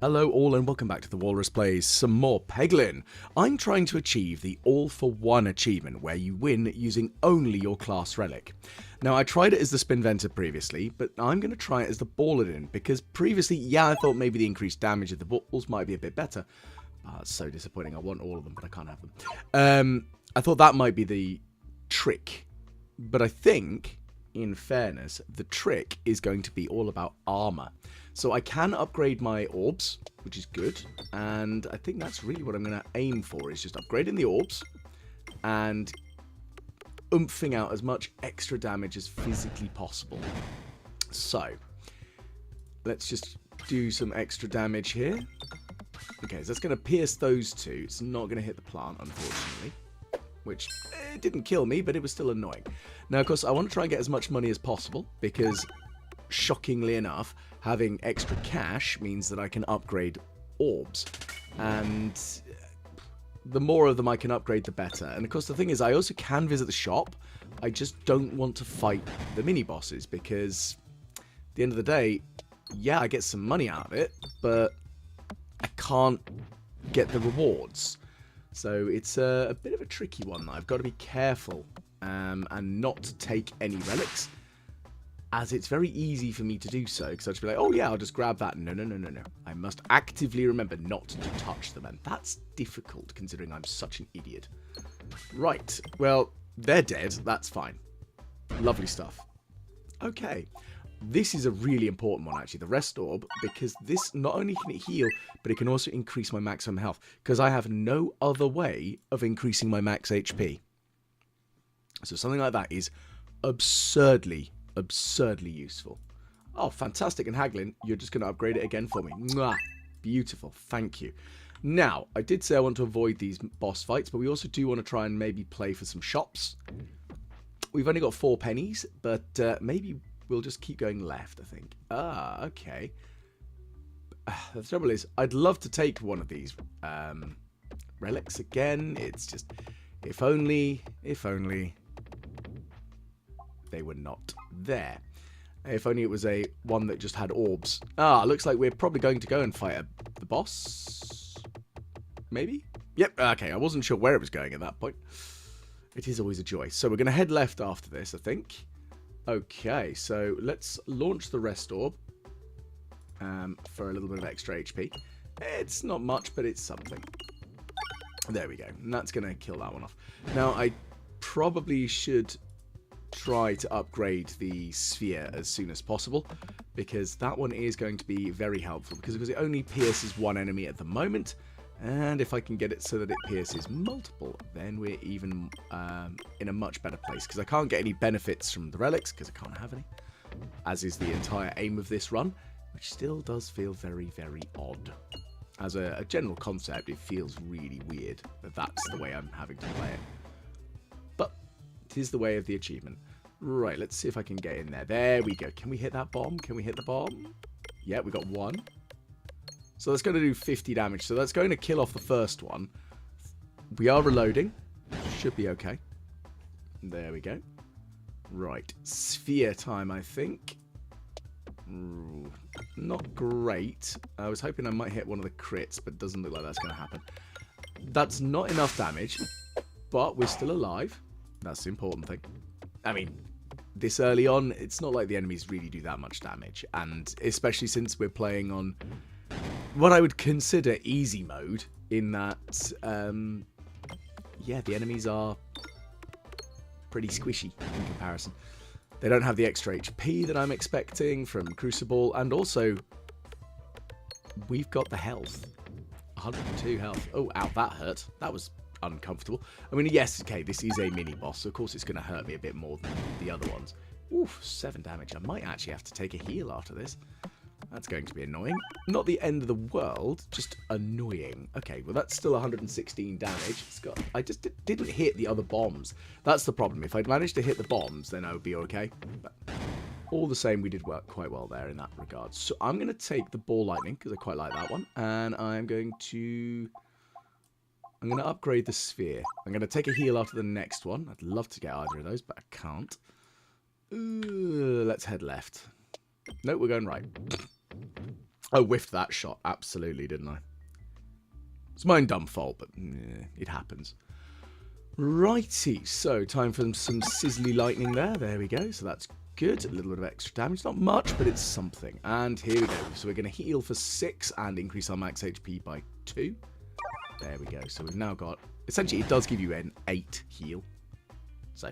Hello all and welcome back to the Walrus Plays some more Peglin. I'm trying to achieve the All for One achievement where you win using only your class relic. Now I tried it as the Spinventer previously, but I'm going to try it as the Balladin because previously, yeah, I thought maybe the increased damage of the balls might be a bit better. Oh, it's so disappointing. I want all of them, but I can't have them. I thought that might be the trick, but I think, in fairness, the trick is going to be all about armor. So I can upgrade my orbs, which is good, and I think that's really what I'm going to aim for, is just upgrading the orbs and oomping out as much extra damage as physically possible. So, let's just do some extra damage here. Okay, so that's going to pierce those two. It's not going to hit the plant, unfortunately, which it didn't kill me, but it was still annoying. Now, of course, I want to try and get as much money as possible, because shockingly enough, having extra cash means that I can upgrade orbs, and the more of them I can upgrade, the better. And of course, the thing is, I also can visit the shop. I just don't want to fight the mini bosses because at the end of the day, yeah, I get some money out of it, but I can't get the rewards. So it's a bit of a tricky one. I've got to be careful and not to take any relics, as it's very easy for me to do so, because I'll just be like, oh yeah, I'll just grab that. No. I must actively remember not to touch them, and that's difficult considering I'm such an idiot. Right, well, they're dead. That's fine. Lovely stuff. Okay, this is a really important one, actually, the Rest Orb, because this not only can it heal, but it can also increase my maximum health, because I have no other way of increasing my max HP. So something like that is absurdly useful. Oh, fantastic. And Haglin, you're just going to upgrade it again for me. Mwah. Beautiful. Thank you. Now, I did say I want to avoid these boss fights, but we also do want to try and maybe play for some shops. We've only got 4 pennies, but maybe we'll just keep going left, I think. Ah, okay. The trouble is, I'd love to take one of these relics again. It's just, if only they were not there. If only it was a one that just had orbs. Ah, looks like we're probably going to go and fight the boss. Maybe? Yep, okay, I wasn't sure where it was going at that point. It is always a joy. So we're going to head left after this, I think. Okay, so let's launch the Rest Orb for a little bit of extra HP. It's not much, but it's something. There we go. And that's going to kill that one off. Now, I probably should try to upgrade the sphere as soon as possible, because that one is going to be very helpful, because it only pierces one enemy at the moment, and if I can get it so that it pierces multiple, then we're even in a much better place, because I can't get any benefits from the relics because I can't have any, as is the entire aim of this run, which still does feel very odd. As a general concept, it feels really weird that that's the way I'm having to play it. It is the way of the achievement. Right, let's see if I can get in there. There we go. Can we hit that bomb? Can we hit the bomb? Yeah, we got 1. So that's going to do 50 damage. So that's going to kill off the first one. We are reloading. Should be okay. There we go. Right, sphere time, I think. Ooh, not great. I was hoping I might hit one of the crits, but it doesn't look like that's going to happen. That's not enough damage, but we're still alive. That's the important thing. I mean, this early on, it's not like the enemies really do that much damage. And especially since we're playing on what I would consider easy mode, in that, yeah, the enemies are pretty squishy in comparison. They don't have the extra HP that I'm expecting from Crucible. And also, we've got the health. 102 health. Oh, ow, that hurt. That was uncomfortable. I mean, yes, okay, this is a mini boss, so of course it's going to hurt me a bit more than the other ones. Oof, 7 damage. I might actually have to take a heal after this. That's going to be annoying. Not the end of the world, just annoying. Okay, well, that's still 116 damage. I just didn't hit the other bombs. That's the problem. If I'd managed to hit the bombs, then I would be okay. But all the same, we did work quite well there in that regard. So I'm going to take the ball lightning, because I quite like that one, and I'm going to upgrade the sphere. I'm going to take a heal after the next one. I'd love to get either of those, but I can't. Let's head left. Nope, we're going right. I whiffed that shot, absolutely, didn't I? It's my own dumb fault, but it happens. Righty, so time for some sizzly lightning there. There we go, so that's good. A little bit of extra damage, not much, but it's something. And here we go. So we're going to heal for 6 and increase our max HP by 2. There we go. So we've now got... Essentially, it does give you an 8 heal. So,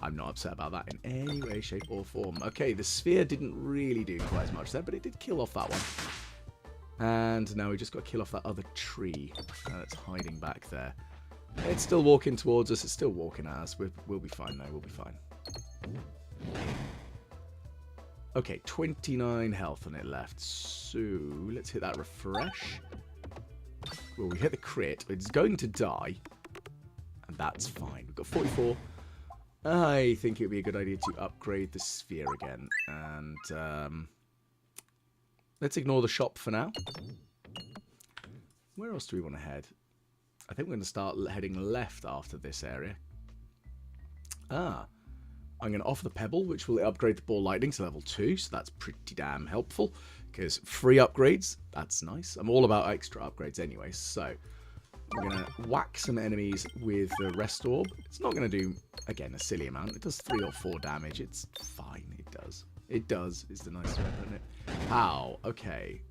I'm not upset about that in any way, shape, or form. Okay, the sphere didn't really do quite as much there, but it did kill off that one. And now we just got to kill off that other tree that's hiding back there. It's still walking towards us. It's still walking at us. We'll be fine now. We'll be fine. Okay, 29 health on it left. So, let's hit that refresh. Well, we hit the crit. It's going to die. And that's fine. We've got 44. I think it would be a good idea to upgrade the sphere again. And let's ignore the shop for now. Where else do we want to head? I think we're going to start heading left after this area. I'm going to offer the pebble, which will upgrade the ball lightning to level 2, so that's pretty damn helpful, because free upgrades, that's nice. I'm all about extra upgrades anyway, so we're going to whack some enemies with the rest orb. It's not going to do, again, a silly amount. It does 3 or 4 damage. It's fine, it does. It does, is the nice way of putting it. Ow, okay.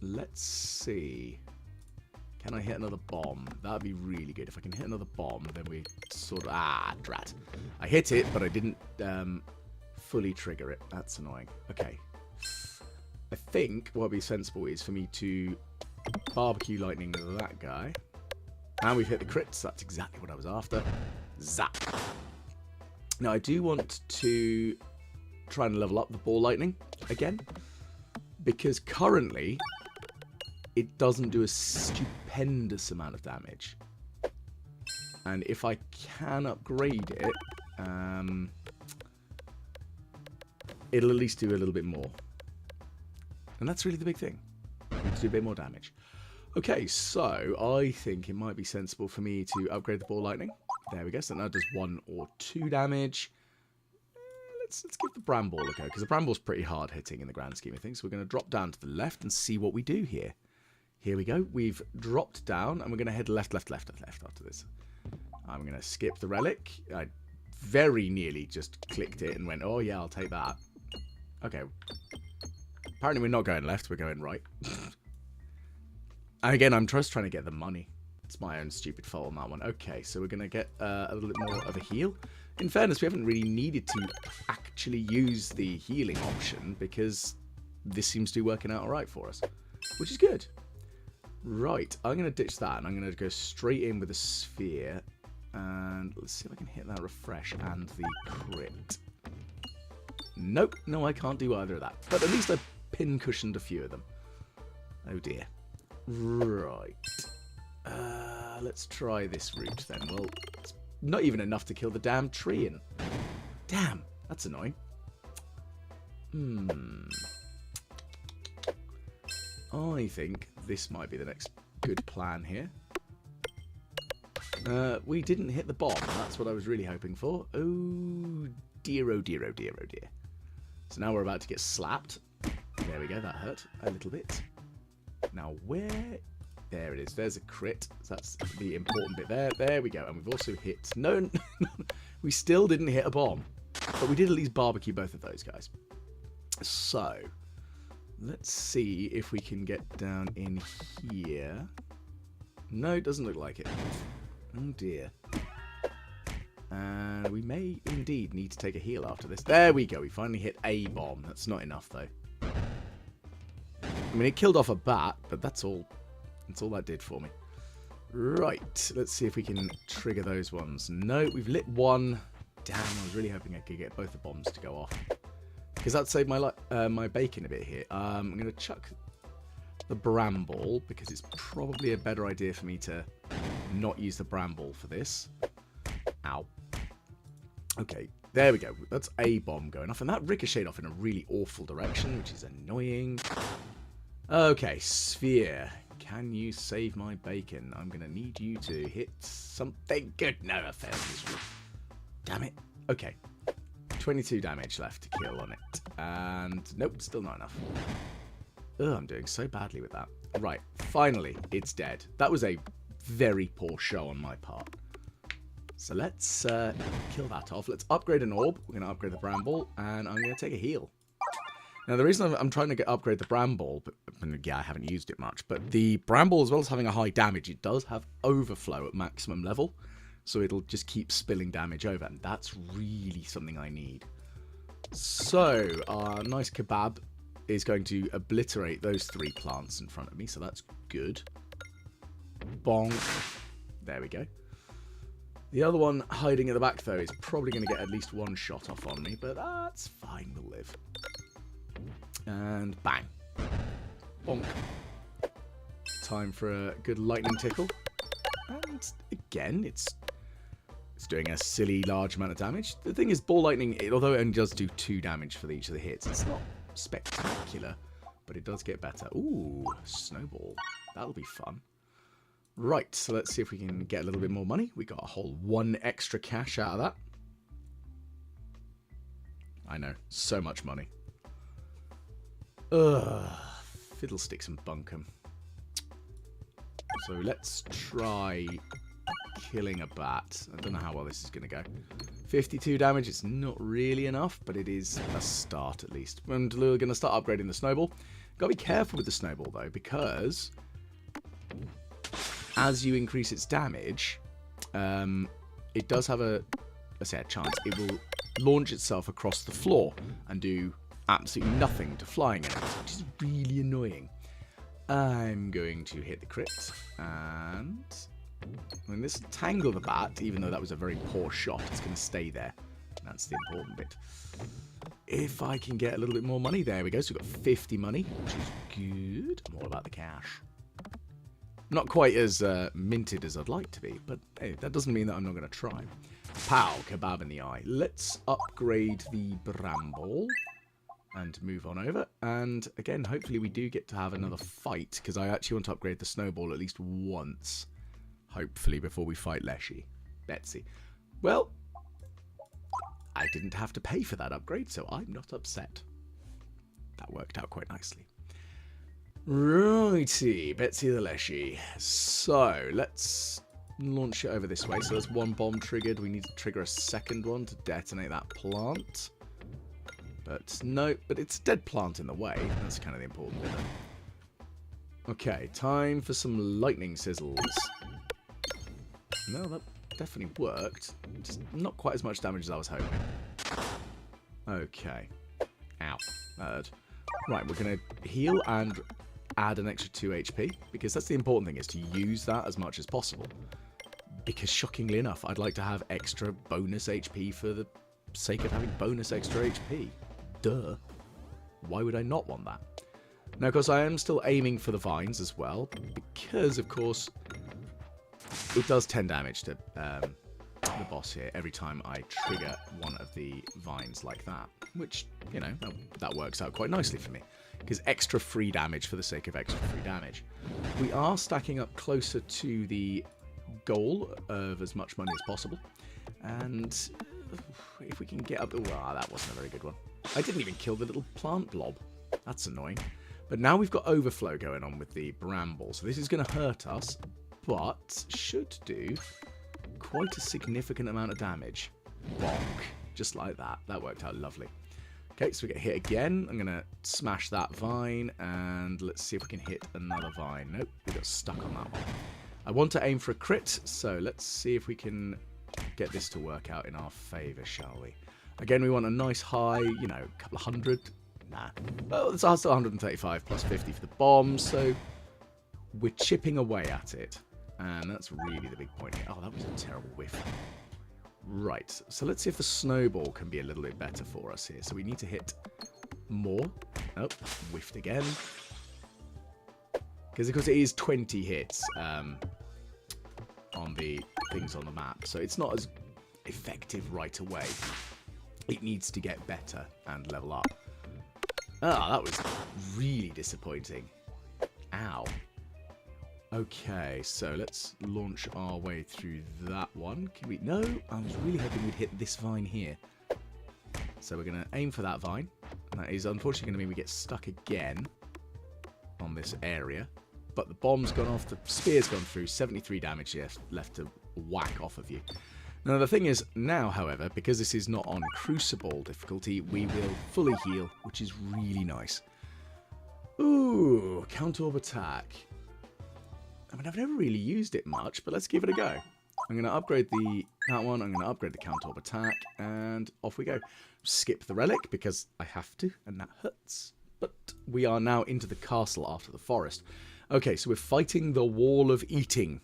Let's see. Can I hit another bomb? That'd be really good. If I can hit another bomb, then we sort of... drat. I hit it, but I didn't fully trigger it. That's annoying. Okay. I think what would be sensible is for me to barbecue lightning that guy. And we've hit the crits. That's exactly what I was after. Zap. Now, I do want to try and level up the ball lightning again. Because currently... it doesn't do a stupendous amount of damage. And if I can upgrade it, it'll at least do a little bit more. And that's really the big thing. We need to do a bit more damage. Okay, so I think it might be sensible for me to upgrade the ball lightning. There we go. So now it does 1 or 2 damage. Let's give the bramble a go, because the bramble's pretty hard hitting in the grand scheme of things. So we're going to drop down to the left and see what we do here. Here we go. We've dropped down, and we're going to head left after this. I'm going to skip the relic. I very nearly just clicked it and went, oh, yeah, I'll take that. Okay. Apparently, we're not going left. We're going right. And again, I'm just trying to get the money. It's my own stupid fault on that one. Okay, so we're going to get a little bit more of a heal. In fairness, we haven't really needed to actually use the healing option, because this seems to be working out all right for us, which is good. Right, I'm going to ditch that, and I'm going to go straight in with a sphere. And let's see if I can hit that refresh and the crit. Nope, no, I can't do either of that. But at least I pin-cushioned a few of them. Oh dear. Right. Let's try this route then. Well, it's not even enough to kill the damn tree. And damn, that's annoying. I think this might be the next good plan here. We didn't hit the bomb. That's what I was really hoping for. Oh dear, oh dear, oh dear, oh dear. So now we're about to get slapped. There we go, that hurt a little bit. Now where... there it is. There's a crit. So that's the important bit there. There we go. And we've also hit... no, we still didn't hit a bomb. But we did at least barbecue both of those guys. So... let's see if we can get down in here. No, it doesn't look like it. Oh dear. And we may indeed need to take a heal after this. There we go. We finally hit a bomb. That's not enough, though. I mean, it killed off a bat, but that's all. That's all that did for me. Right. Let's see if we can trigger those ones. No, we've lit one. Damn, I was really hoping I could get both the bombs to go off. Because that saved my my bacon a bit here. I'm going to chuck the bramble, because it's probably a better idea for me to not use the bramble for this. Ow. Okay, there we go. That's a bomb going off, and that ricocheted off in a really awful direction, which is annoying. Okay, sphere. Can you save my bacon? I'm going to need you to hit something good. No, offense. Damn it. Okay. 22 damage left to kill on it. And nope, still not enough. Ugh, I'm doing so badly with that. Right, finally, it's dead. That was a very poor show on my part. So let's kill that off. Let's upgrade an orb. We're going to upgrade the bramble, and I'm going to take a heal. Now, the reason I'm trying to upgrade the bramble, but yeah, I haven't used it much, but the bramble, as well as having a high damage, it does have overflow at maximum level, so it'll just keep spilling damage over, and that's really something I need. So, our nice kebab is going to obliterate those 3 plants in front of me, so that's good. Bonk. There we go. The other one hiding at the back, though, is probably going to get at least 1 shot off on me, but that's fine, we'll live. And bang. Bonk. Time for a good lightning tickle. And again, it's doing a silly large amount of damage. The thing is, ball lightning, although it only does do 2 damage for each of the hits, it's not spectacular, but it does get better. Ooh, snowball. That'll be fun. Right, so let's see if we can get a little bit more money. We got a whole 1 extra cash out of that. I know, so much money. Ugh, fiddlesticks and bunkum. So let's try killing a bat. I don't know how well this is going to go. 52 damage, it's not really enough, but it is a start at least. And we're going to start upgrading the snowball. Got to be careful with the snowball though, because as you increase its damage, it does have a chance. It will launch itself across the floor and do absolutely nothing to flying enemies, which is really annoying. I'm going to hit the crit, and when this tangle the bat, even though that was a very poor shot, it's going to stay there. That's the important bit. If I can get a little bit more money, there we go. So we've got 50 money, which is good. I'm all about the cash. Not quite as minted as I'd like to be, but hey, that doesn't mean that I'm not going to try. Pow, kebab in the eye. Let's upgrade the bramble and move on over. And again, hopefully we do get to have another fight, because I actually want to upgrade the snowball at least once, hopefully, before we fight Betsy. Well, I didn't have to pay for that upgrade, so I'm not upset. That worked out quite nicely. Righty, Betsy the Leshy. So, let's launch it over this way. So there's 1 bomb triggered. We need to trigger a second one to detonate that plant. But no, but it's a dead plant in the way. That's kind of the important bit. Okay, time for some lightning sizzles. No, that definitely worked. Just not quite as much damage as I was hoping. Okay. Ow. That hurt. Right, we're going to heal and add an extra 2 HP, because that's the important thing, is to use that as much as possible. Because shockingly enough, I'd like to have extra bonus HP for the sake of having bonus extra HP. Duh. Why would I not want that? Now, of course, I am still aiming for the vines as well, because, of course, it does 10 damage to the boss here every time I trigger one of the vines like that, which, you know, that works out quite nicely for me, because extra free damage for the sake of extra free damage. We are stacking up closer to the goal of as much money as possible, and if we can get up... Well, that wasn't a very good one. I didn't even kill the little plant blob. That's annoying. But now we've got overflow going on with the bramble, so this is going to hurt us, but should do quite a significant amount of damage. Bonk. Just like that. That worked out lovely. Okay, so we get hit again. I'm going to smash that vine, and let's see if we can hit another vine. Nope, we got stuck on that one. I want to aim for a crit, so let's see if we can get this to work out in our favour, shall we? Again, we want a nice high, you know, a couple of hundred. Nah. Well, it's still 135 plus 50 for the bomb, so we're chipping away at it. And that's really the big point here. Oh, that was a terrible whiff. Right, so let's see if the snowball can be a little bit better for us here. So we need to hit more. Oh, whiffed again. Because, of course, it is 20 hits on the things on the map. So it's not as effective right away. It needs to get better and level up. Ah, that was really disappointing. Ow. Okay, so let's launch our way through that one. Can we... No, I was really hoping we'd hit this vine here. So we're going to aim for that vine. And that is unfortunately going to mean we get stuck again. on this area. But the bomb's gone off, the spear's gone through, 73 damage left to whack off of you. Now the thing is, now however, because this is not on Crucible difficulty, we will fully heal, which is really nice. Ooh, counter-orb attack. I mean, I've never really used it much, but let's give it a go. I'm going to upgrade that one, I'm going to upgrade the counter-orb attack, and off we go. Skip the relic, because I have to, and that hurts. But we are now into the castle after the forest. Okay, so we're fighting the Wall of Eating.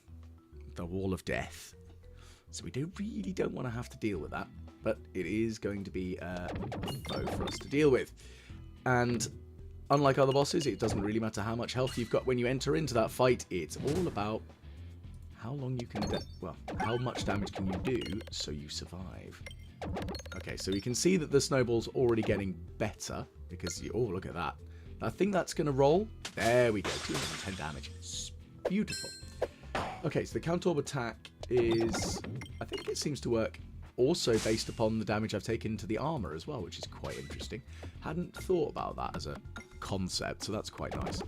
The Wall of Death. So we really don't want to have to deal with that. But it is going to be a foe for us to deal with. And unlike other bosses, it doesn't really matter how much health you've got when you enter into that fight. It's all about how long you can... well, how much damage can you do so you survive. Okay, so we can see that the snowball's already getting better. Because, oh, look at that. I think that's going to roll. There we go. 210 damage. It's beautiful. Okay, so the counter-orb attack is... I think it seems to work also based upon the damage I've taken to the armour as well, which is quite interesting. Hadn't thought about that as a concept, so that's quite nice.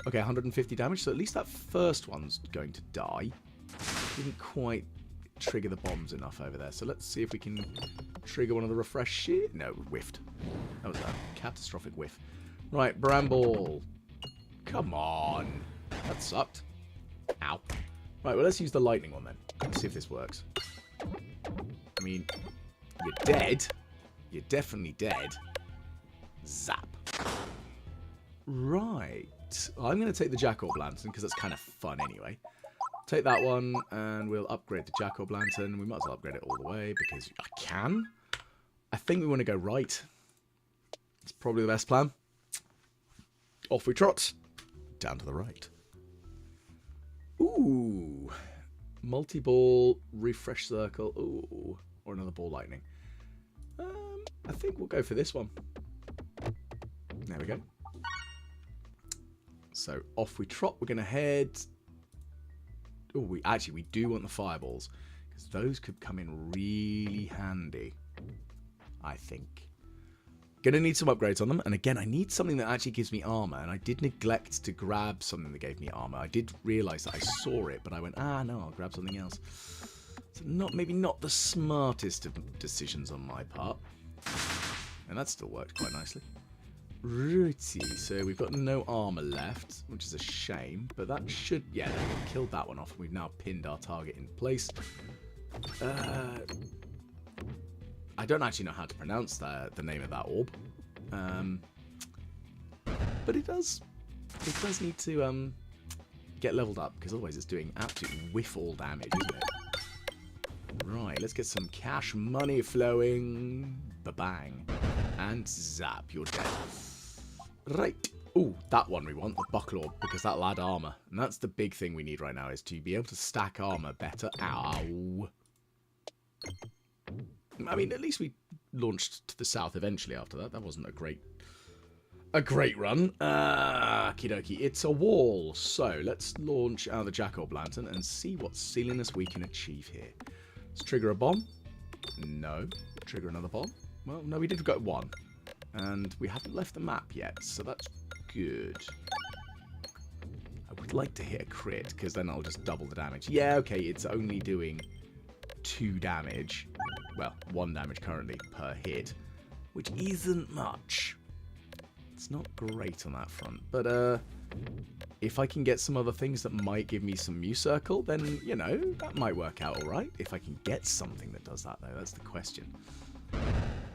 Okay, 150 damage, so at least that first one's going to die. Didn't quite trigger the bombs enough over there, so let's see if we can trigger one of the refresh shit. No, whiffed. That was a catastrophic whiff. Right, Bramble. Come on. That sucked. Ow. Right, well, let's use the lightning one then. Let's see if this works. I mean, you're dead. You're definitely dead. Zap. Right. I'm going to take the Jack-o'-lantern because that's kind of fun anyway. Take that one and we'll upgrade the Jack-o'-lantern. We might as well upgrade it all the way because I can. I think we want to go right. It's probably the best plan. Off we trot. Down to the right. Ooh. Multi-ball, refresh circle. Ooh. Or another ball lightning. I think we'll go for this one. There we go. So off we trot. We're going to head... Oh, we do want the fireballs. Because those could come in really handy. I think. Gonna need some upgrades on them, and again, I need something that actually gives me armor, and I did neglect to grab something that gave me armor. I did realize that I saw it, but I went, no, I'll grab something else. So maybe not the smartest of decisions on my part. And that still worked quite nicely. Righty, so we've got no armor left, which is a shame, but that should, yeah, we killed that one off, and we've now pinned our target in place. I don't actually know how to pronounce the name of that orb, but it does need to get leveled up because otherwise it's doing absolute whiff all damage, isn't it? Right, let's get some cash money flowing. Ba-bang, and zap, you're dead. Right. Ooh, that one we want, the buckle orb, because that'll add armor, and that's the big thing we need right now is to be able to stack armor better. Ow. I mean, at least we launched to the south eventually after that. That wasn't a great run. Okie dokie. It's a wall. So let's launch out the Jack-o'-lantern and see what silliness we can achieve here. Let's trigger a bomb. No. Trigger another bomb. Well, no, we did got one. And we haven't left the map yet, so that's good. I would like to hit a crit, because then I'll just double the damage. Yeah, okay, it's only doing 2 damage. Well, 1 damage currently per hit, which isn't much. It's not great on that front, but if I can get some other things that might give me some Mew Circle, then, you know, that might work out alright. If I can get something that does that, though, that's the question.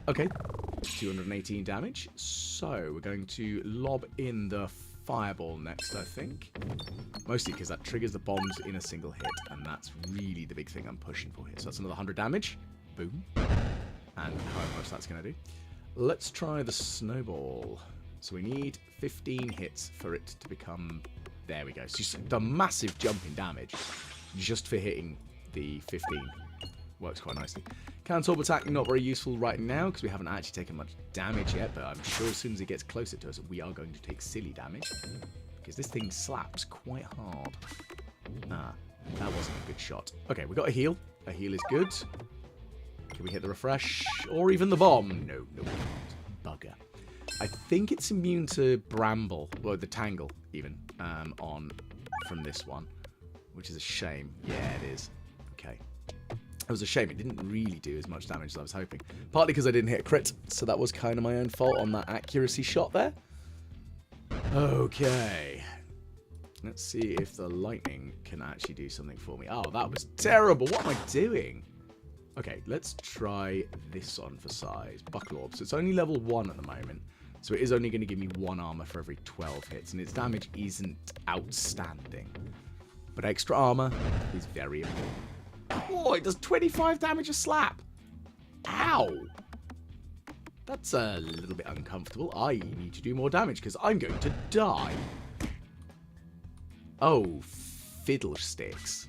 Okay, 218 damage, so we're going to lob in the fireball next, I think. Mostly because that triggers the bombs in a single hit, and that's really the big thing I'm pushing for here. So that's another 100 damage. Boom. And however much that's going to do. Let's try the snowball. So we need 15 hits for it to become... There we go. So the massive jump in damage just for hitting the 15 works quite nicely. Counter-orb attack, not very useful right now because we haven't actually taken much damage yet, but I'm sure as soon as it gets closer to us, we are going to take silly damage because this thing slaps quite hard. Ah, that wasn't a good shot. Okay, we got a heal. A heal is good. Can we hit the refresh or even the bomb? No, we can't. Bugger. I think it's immune to bramble, well, the tangle even, from this one, which is a shame. Yeah, it is. Okay. It was a shame. It didn't really do as much damage as I was hoping. Partly because I didn't hit a crit, so that was kind of my own fault on that accuracy shot there. Okay. Let's see if the lightning can actually do something for me. Oh, that was terrible. What am I doing? Okay, let's try this on for size. Buckle Orb. So it's only level 1 at the moment. So it is only going to give me 1 armor for every 12 hits. And its damage isn't outstanding. But extra armor is very important. Oh, it does 25 damage a slap. Ow. That's a little bit uncomfortable. I need to do more damage because I'm going to die. Oh, fiddlesticks.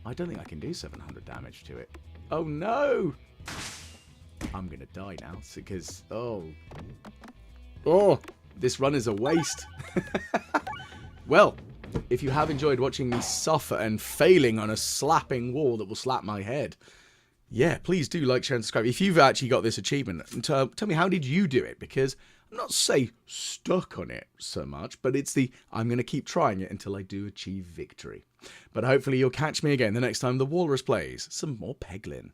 I don't think I can do 700 damage to it. Oh, no. I'm going to die now because, oh, this run is a waste. Well, if you have enjoyed watching me suffer and failing on a slapping wall that will slap my head, yeah, please do like, share, and subscribe. If you've actually got this achievement, tell me, how did you do it? Because I'm not, say, stuck on it so much, but it's the, I'm going to keep trying it until I do achieve victory. But hopefully you'll catch me again the next time the Walrus plays some more Peglin.